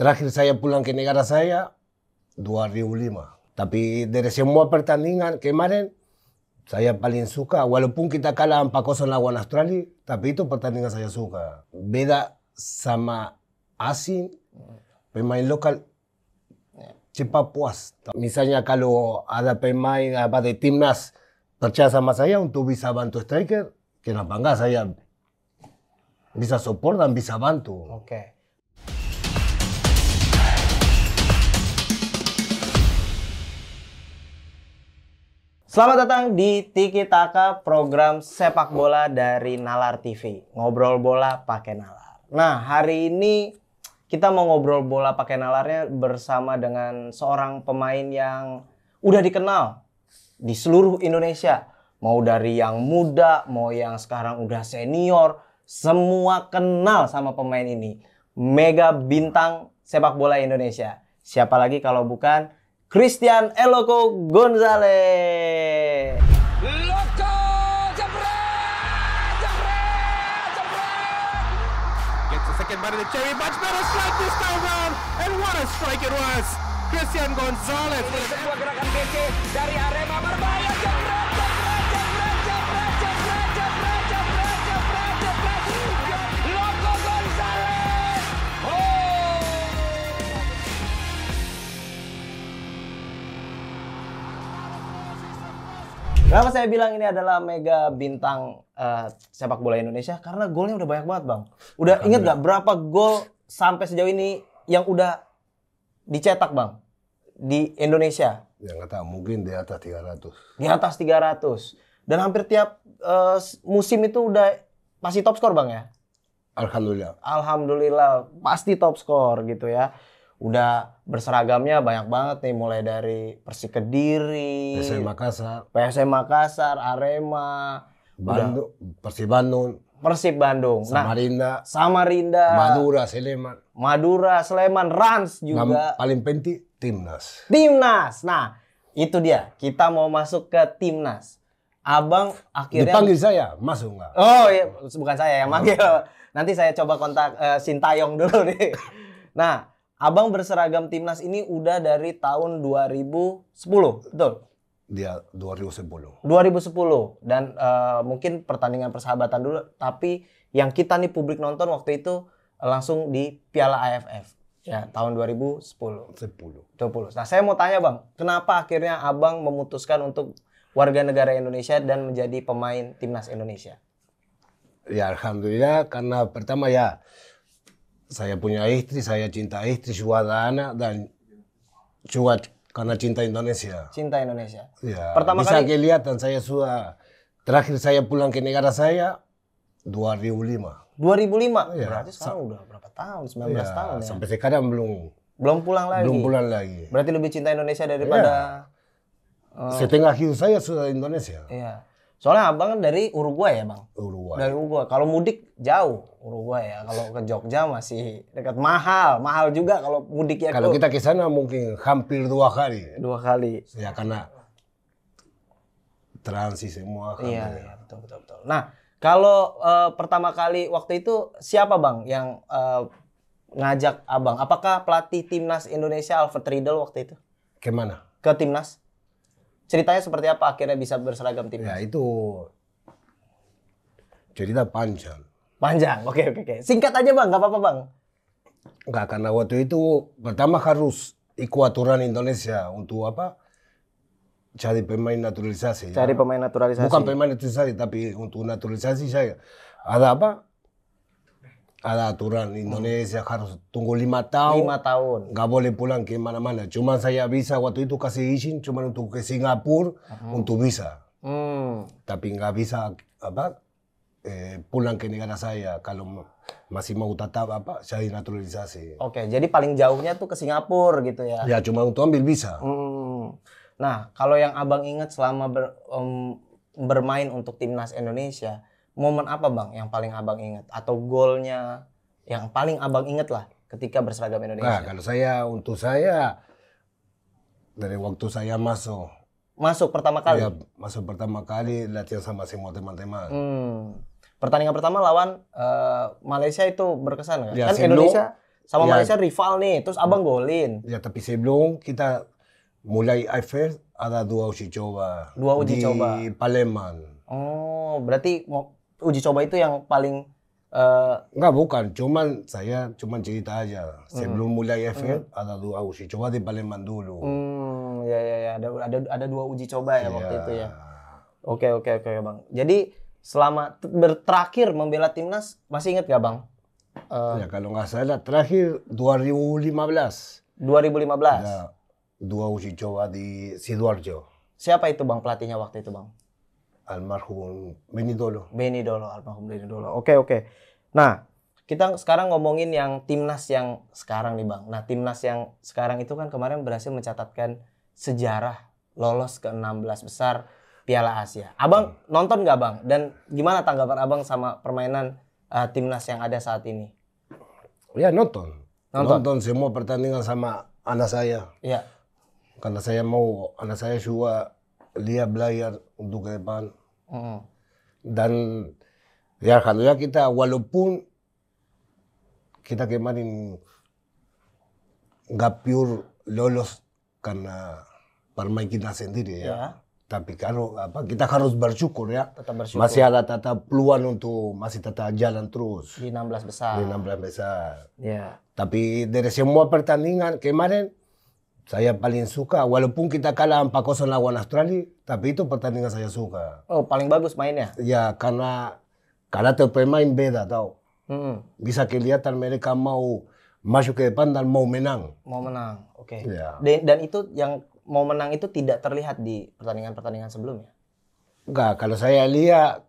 Terakhir saya pulang ke negara saya 2005. Tapi dari semua pertandingan kemarin saya paling suka, walaupun kita kalah 4-0 lawan Australia, tapi itu pertandingan saya suka. Beda sama asing, pemain lokal cepat puas. Misalnya kalau ada pemain de timnas percaya sama saya untuk bisa bantu striker, kenapa enggak saya bisa support dan bisa bantu. Oke. Selamat datang di Tiki Taka, program sepak bola dari Nalar TV. Ngobrol bola pakai nalar. Nah, hari ini kita mau ngobrol bola pakai nalarnya bersama dengan seorang pemain yang udah dikenal di seluruh Indonesia. Mau dari yang muda, mau yang sekarang udah senior, semua kenal sama pemain ini. Mega bintang sepak bola Indonesia. Siapa lagi kalau bukan Christian Eloko Gonzalez. Loco, jebret, jebret, jebret. Gets the second ball of the cherry, much better strike this time round, and what a strike it was! Christian Gonzalez. Ini sebuah gerakan kece dari Arema, berbahaya, jebret, jebret, jebret, jebret, jebret, jebret, jebret, jebret, jebret. Loco Gonzalez. Oh. Kenapa saya bilang ini adalah mega bintang sepak bola Indonesia? Karena golnya udah banyak banget, Bang. Udah inget gak berapa gol sampai sejauh ini yang udah dicetak, Bang, di Indonesia? Ya nggak tahu, mungkin di atas 300. Di atas 300. Dan hampir tiap musim itu udah pasti top skor, Bang, ya? Alhamdulillah. Alhamdulillah, pasti top skor gitu ya. Udah berseragamnya banyak banget nih, mulai dari Persik Kediri, PSM Makassar, PSM Makassar, Arema, Bandung, Persib Bandung, Persib Bandung, Samarinda, Madura, Sleman, Rans juga. Paling penting timnas. Timnas. Nah, itu dia. Kita mau masuk ke timnas. Abang akhirnya Dipanggil saya, masuk nggak? Oh iya, bukan saya yang manggil. Nanti saya coba kontak Sintayong dulu nih. Nah, Abang berseragam timnas ini udah dari tahun 2010, betul? Dia 2010. 2010 dan mungkin pertandingan persahabatan dulu, tapi yang kita nih publik nonton waktu itu langsung di Piala AFF ya tahun 2010. 20. Nah, saya mau tanya, Bang, kenapa akhirnya Abang memutuskan untuk warga negara Indonesia dan menjadi pemain timnas Indonesia? Ya alhamdulillah, karena pertama ya saya punya istri, saya cinta istri, juga anak, dan juga karena cinta Indonesia. Cinta Indonesia. Ya, pertama bisa kali kelihatan saya sudah terakhir saya pulang ke negara saya 2005. 2005. Ya, berarti sekarang udah berapa tahun? 19 ya, tahun ya. sampai sekarang Belum pulang lagi. belum pulang lagi. Berarti lebih cinta Indonesia daripada Setengah hidup saya sudah Indonesia. Iya. Soalnya Abang kan dari Uruguay ya, Bang? Uruguay. Dari Uruguay. Kalau mudik jauh Uruguay ya. Kalau ke Jogja masih dekat. Mahal juga kalau mudik ya. Kalau kita ke sana mungkin hampir 2 kali. 2 kali. Ya karena transit semua. Iya, betul. Nah, kalau pertama kali waktu itu siapa, Bang, yang ngajak Abang? Apakah pelatih timnas Indonesia Alfred Riedel waktu itu? Kemana? Ke timnas? Ceritanya seperti apa akhirnya bisa berseragam timnas? Ya itu cerita panjang. Panjang, oke. Singkat aja, Bang, nggak apa-apa, Bang. Enggak, karena waktu itu pertama harus ikut aturan Indonesia untuk apa? Cari pemain naturalisasi. Cari pemain naturalisasi. Bukan pemain naturalisasi, tapi untuk naturalisasi saya ada apa? Ada aturan Indonesia harus tunggu 5 tahun. 5 tahun. Nggak boleh pulang ke mana-mana. Cuma saya bisa waktu itu kasih izin cuma untuk ke Singapura untuk bisa. Tapi nggak bisa apa pulang ke negara saya kalau masih mau tetap apa cari naturalisasi. Oke, jadi paling jauhnya tuh ke Singapura gitu ya? Ya cuma untuk ambil bisa. Nah, kalau yang Abang ingat selama bermain untuk timnas Indonesia, momen apa, Bang, yang paling Abang ingat? Atau golnya yang paling Abang ingat lah ketika berseragam Indonesia? Nah, kalau untuk saya dari waktu saya masuk pertama kali? Ya, masuk pertama kali latihan sama semua teman-teman. Pertandingan pertama lawan Malaysia itu berkesan nggak? Ya, kan Indonesia Sama Ya. Malaysia rival nih, terus abang golin. Ya, tapi sebelum kita mulai IFF ada 2 uji coba. 2 uji di coba. Palembang. Oh, berarti uji coba itu yang paling Enggak, bukan. Saya cerita aja. Sebelum mulai IFF ada 2 uji coba di Palembang dulu. ya ada 2 uji coba ya waktu Ya. itu ya. Oke bang. Jadi selama terakhir membela timnas masih ingat gak bang? Ya, kalau nggak salah terakhir 2015 2015. ada 2 uji coba di Sidoarjo. Siapa itu bang pelatihnya waktu itu bang? Almarhum Beni Dolo. Beni Dolo, almarhum Beni Dolo. Oke. Nah, kita sekarang ngomongin yang timnas yang sekarang nih bang. Nah, timnas yang sekarang itu kan kemarin berhasil mencatatkan sejarah lolos ke 16 besar Piala Asia. Abang nonton nggak bang? Dan gimana tanggapan abang sama permainan timnas yang ada saat ini? Ya, nonton. Nonton. Nonton semua pertandingan sama anak saya. Iya. Karena saya mau anak saya juga dia belajar untuk ke depan. Dan ya alhamdulillah kita walaupun kita kemarin nggak pure lolos karena permain kita sendiri ya. Ya. Tapi kalau kita harus bersyukur ya. Tetap bersyukur. Masih ada tetap peluang untuk masih tetap jalan terus Di 16 besar. di 16 besar. Ya. Tapi dari semua pertandingan kemarin saya paling suka walaupun kita kalah 4-0 lawan Australia, tapi itu pertandingan saya suka. Oh, paling bagus mainnya. Ya karena karakter pemain beda tahu. Bisa kelihatan mereka mau masuk ke depan dan mau menang. Mau menang. Oke. Ya. Dan itu yang mau menang itu tidak terlihat di pertandingan-pertandingan sebelumnya. Enggak, kalau saya lihat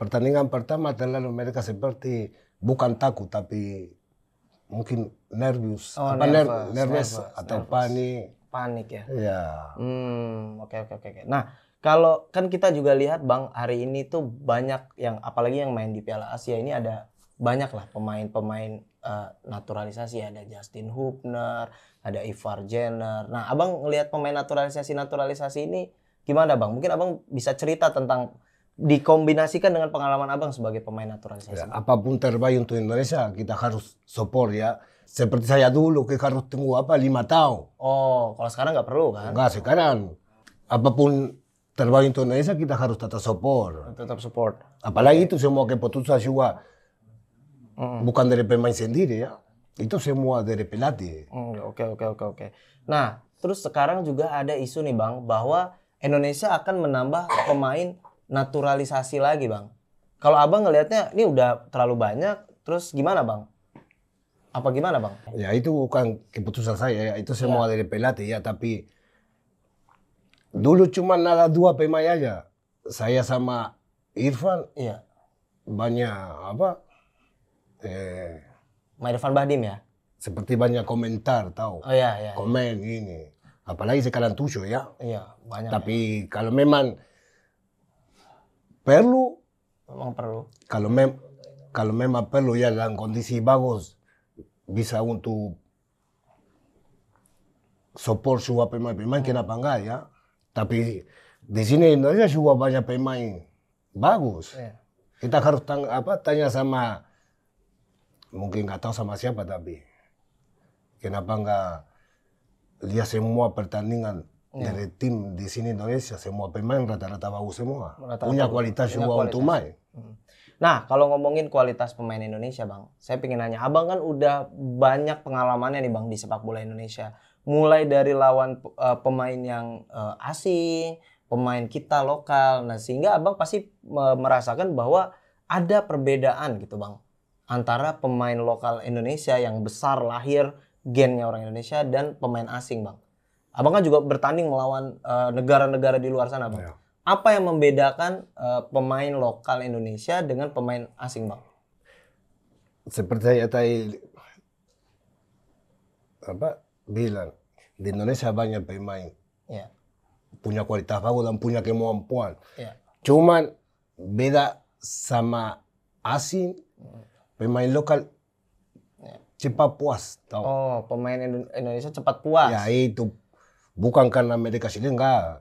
pertandingan pertama terlalu mereka seperti bukan takut tapi mungkin nervous, Oh, nervous nervous, atau nervous. panik. Panik ya. Ya. Oke. Nah, kalau kan kita juga lihat Bang, hari ini tuh banyak yang apalagi yang main di Piala Asia ini ada banyak lah pemain-pemain naturalisasi, ada Justin Hubner, ada Ivar Jenner. Nah, Abang ngelihat pemain naturalisasi ini gimana Bang? Mungkin Abang bisa cerita tentang dikombinasikan dengan pengalaman Abang sebagai pemain naturalisasi. Ya, apapun terbaik untuk Indonesia kita harus support ya. Seperti saya dulu que harus tunggu 5 tahun. Oh, kalau sekarang nggak perlu kan? Enggak, sekarang apapun terbaik untuk Indonesia kita harus tetap support. Tetap support. Apalagi itu semua keputusan juga bukan dari pemain sendiri ya. Itu semua dari pelatih. Oke. Nah, terus sekarang juga ada isu nih Bang bahwa Indonesia akan menambah pemain naturalisasi lagi Bang. Kalau Abang ngelihatnya ini udah terlalu banyak, terus gimana Bang? Apa gimana Bang? Ya itu bukan keputusan saya ya, itu semua dari pelatih ya. Tapi dulu cuma ada 2 pemain aja. Saya sama Irfan Iya. banyak Irfan Bahdim ya? seperti banyak komentar tahu. Oh iya. Komen ini. Apalagi sekarang tujuh ya. Iya, banyak. Tapi kalau memang perlu, Memang perlu. kalau memang perlu ya dalam kondisi bagus bisa untuk support semua pemain-pemain kenapa enggak ya. Tapi di sini Indonesia juga banyak pemain bagus. Iya. Kita harus tanya sama mungkin nggak tahu sama siapa tapi kenapa enggak lihat semua pertandingan dari tim di sini Indonesia semua pemain rata-rata bagus semua. Rata-rata Punya bagus. kualitas Punya juga kualitas. untuk main. Nah, kalau ngomongin kualitas pemain Indonesia, Bang, saya pengen nanya, Abang kan udah banyak pengalamannya nih, Bang, di sepak bola Indonesia. Mulai dari lawan pemain yang asing, pemain kita lokal. Nah, sehingga Abang pasti merasakan bahwa ada perbedaan gitu, Bang, antara pemain lokal Indonesia yang besar lahir gennya orang Indonesia dan pemain asing, Bang. Abang kan juga bertanding melawan negara-negara di luar sana, Bang. Ya. Apa yang membedakan pemain lokal Indonesia dengan pemain asing, Bang? Seperti saya tadi bilang di Indonesia banyak pemain Ya. punya kualitas bagus dan punya kemampuan. Ya. Cuman beda sama asing, pemain lokal cepat puas tahu. Oh, pemain Indonesia cepat puas. Ya itu bukan karena mereka sendiri enggak.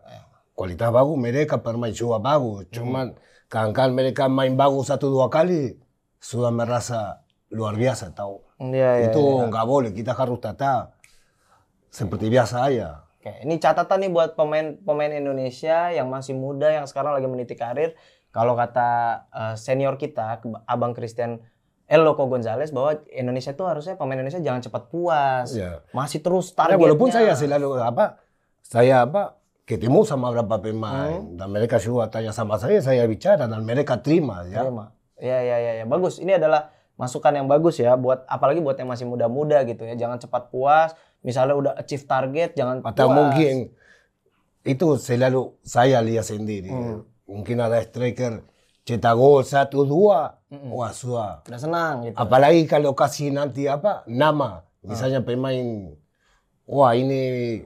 Kualitas bagus mereka bermain juga bagus. Cuman kadang-kadang mereka main bagus 1-2 kali sudah merasa luar biasa tahu. Iya, Itu nggak boleh, kita harus tata seperti biasa aja. Oke, ini catatan nih buat pemain Indonesia yang masih muda yang sekarang lagi meniti karir. Kalau kata senior kita, Abang Christian El Loco Gonzalez, bahwa Indonesia itu harusnya pemain Indonesia jangan cepat puas, Iya. masih terus Ya, targetnya. walaupun saya selalu ketemu sama beberapa pemain dan mereka juga tanya sama saya bicara dan mereka terima ya. Ya. Bagus. Ini adalah masukan yang bagus ya buat apalagi buat yang masih muda-muda gitu ya. Jangan cepat puas. Misalnya udah achieve target, jangan Atau puas. mungkin itu selalu saya lihat sendiri. Mungkin ada striker cetak gol 1-2, wah sudah. Udah senang gitu. Apalagi kalau kasih nanti nama, misalnya pemain, wah ini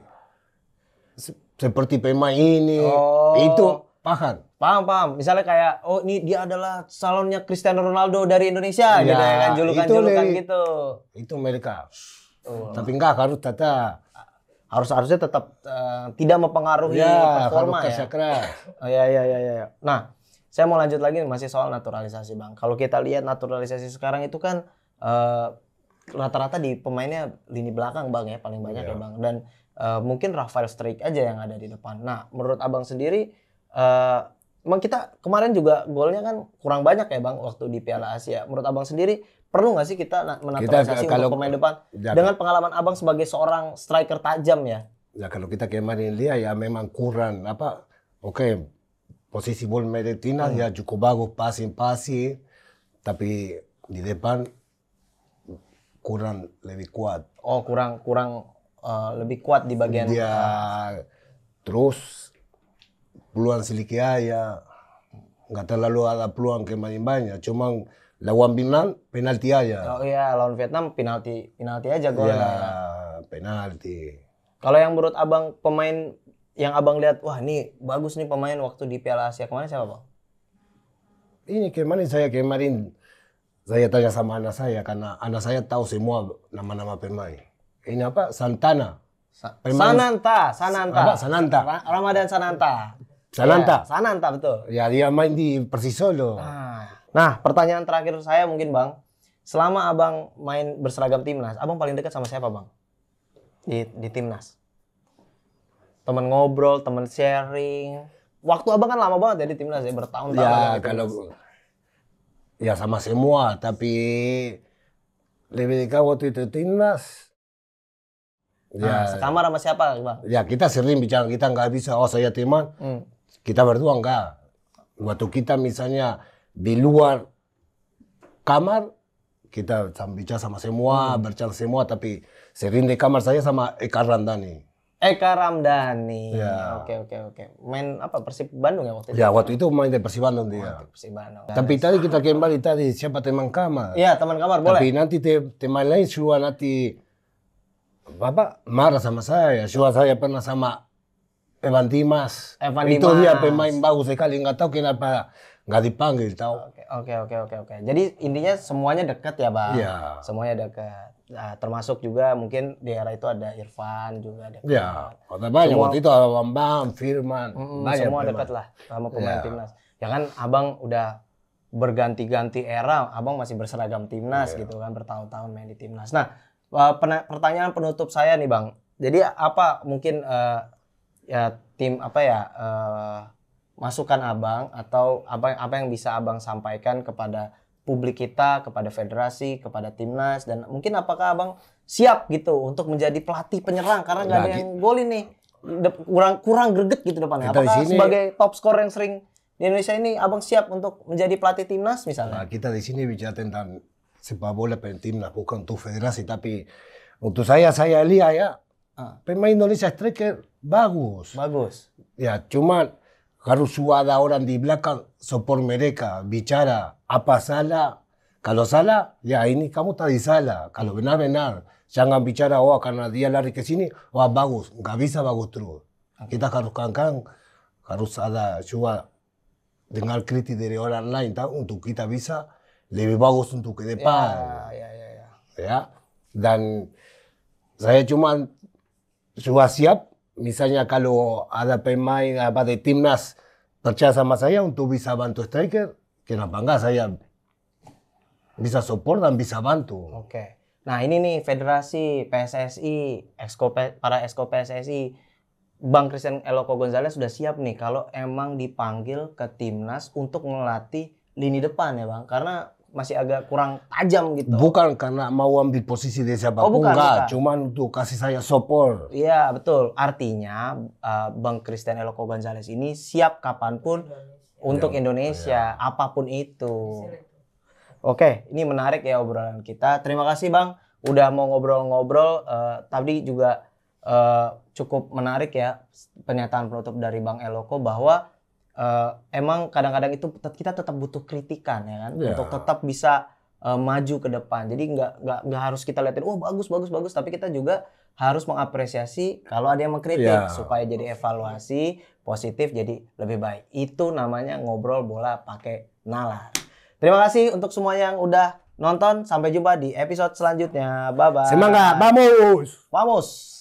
seperti pemain ini, itu paham. Paham. Misalnya kayak, oh ini dia adalah salonnya Cristiano Ronaldo dari Indonesia gitu ya kan, julukan-julukan gitu. Itu mereka. Tapi enggak harus tata. Harusnya tetap tidak mempengaruhi performa harus ya. keras. Ya. Nah, saya mau lanjut lagi masih soal naturalisasi, Bang. Kalau kita lihat naturalisasi sekarang itu kan rata-rata di pemainnya lini belakang, Bang ya, paling banyak ya, Bang. Dan mungkin Rafael Struijk aja yang ada di depan. Nah, menurut Abang sendiri emang kita kemarin juga golnya kan kurang banyak ya, Bang, waktu di Piala Asia. Menurut Abang sendiri perlu nggak sih kita menaturalisasi untuk pemain depan dengan pengalaman Abang sebagai seorang striker tajam ya? Ya kalau kita kemarin lihat ya memang kurang Oke, posisi bola Medina ya cukup bagus, passing, tapi di depan kurang lebih kuat. Oh, kurang lebih kuat di bagian Dia terus peluang sedikit aja, nggak terlalu ada peluang kemarin banyak, cuma lawan Vietnam penalti aja. Oh iya, lawan Vietnam penalti aja golnya. Ya, penalti. Kalau yang menurut Abang pemain yang Abang lihat, wah ini bagus nih pemain waktu di Piala Asia kemarin siapa, Bang? Ini kemarin saya tanya sama anak saya karena anak saya tahu semua nama-nama pemain. Ini Santana. Sananta. Sananta. Ramadan Sananta. Sananta. Ya, Sananta betul. Ya dia main di Persisolo. Nah, pertanyaan terakhir saya mungkin, Bang. Selama Abang main berseragam timnas, Abang paling dekat sama siapa, Bang? Di timnas. Teman ngobrol, teman sharing. Waktu Abang kan lama banget ya di timnas ya, bertahun-tahun. Ya kalau ya sama semua, tapi lebih dekat waktu itu timnas. Nah, sekamar sama siapa, Bang? Ya kita sering bicara, kita nggak bisa, saya teman, kita berdua enggak. Waktu kita misalnya di luar kamar, kita bicara sama semua, berbicara semua, tapi sering di kamar saya sama Eka Ramdhani. Eka Ramdhani. Ya. Oke. Main apa? Persib Bandung ya waktu itu? Ya waktu itu main di Persib Bandung dia. Persib Bandung. Tapi tadi kita kembali tadi siapa teman kamar. Iya, teman kamar boleh. Tapi nanti teman lain juga nanti marah sama saya. Juga saya pernah sama Evan Dimas. Itu dia pemain bagus sekali. Nggak tahu kenapa nggak dipanggil tahu. Oke. Jadi intinya semuanya dekat ya, Bang. Iya. Semuanya dekat. Nah, termasuk juga mungkin di era itu ada Irfan juga dekat. Ya, ada banyak. Waktu itu ada Bambang, Firman, banyak semua pemain. dekat lah sama pemain timnas. Ya kan Abang udah berganti-ganti era, Abang masih berseragam timnas gitu kan, bertahun-tahun main di timnas. Nah, pertanyaan penutup saya nih, Bang. Jadi apa mungkin masukan Abang atau apa yang bisa Abang sampaikan kepada publik kita, kepada federasi, kepada timnas, dan mungkin apakah Abang siap gitu untuk menjadi pelatih penyerang karena nggak ada yang golin nih, kurang greget gitu depannya. Apakah sebagai top skor yang sering di Indonesia ini Abang siap untuk menjadi pelatih timnas misalnya? Nah, kita di sini bicara tentang sepak bola timnas, bukan untuk federasi, tapi untuk saya lihat ya pemain Indonesia striker bagus. Ya, cuma harus ada orang di belakang support mereka, bicara apa salah. Kalau salah, ya ini kamu tadi salah. Kalau benar. Jangan bicara, karena dia lari ke sini, bagus. Nggak bisa bagus terus. Kita harus harus ada juga dengar kritik dari orang lain untuk kita bisa lebih bagus untuk ke depan. Ya. Dan saya cuma siap. Misalnya kalau ada pemain de timnas percaya sama saya untuk bisa bantu striker, kenapa enggak saya bisa support dan bisa bantu. Oke. Nah ini nih federasi, PSSI, para exco PSSI, Bang Christian Eloko Gonzalez sudah siap nih kalau emang dipanggil ke timnas untuk melatih lini depan ya Bang, karena masih agak kurang tajam gitu. Bukan karena mau ambil posisi dari siapapun, bukan. cuman untuk kasih saya support. Iya betul, artinya Bang Christian Eloko Gonzalez ini siap kapanpun untuk Indonesia, apapun itu. Oke, ini menarik ya obrolan kita. Terima kasih Bang, udah mau ngobrol-ngobrol. Tadi juga cukup menarik ya pernyataan penutup dari Bang Eloko bahwa emang kadang-kadang itu kita tetap butuh kritikan ya kan, untuk tetap bisa maju ke depan. Jadi nggak harus kita liatin, oh bagus, tapi kita juga harus mengapresiasi kalau ada yang mengkritik supaya jadi evaluasi positif, jadi lebih baik. Itu namanya ngobrol bola pakai nalar. Terima kasih untuk semua yang udah nonton. Sampai jumpa di episode selanjutnya. Bye-bye. Semangat, vamos! Vamos!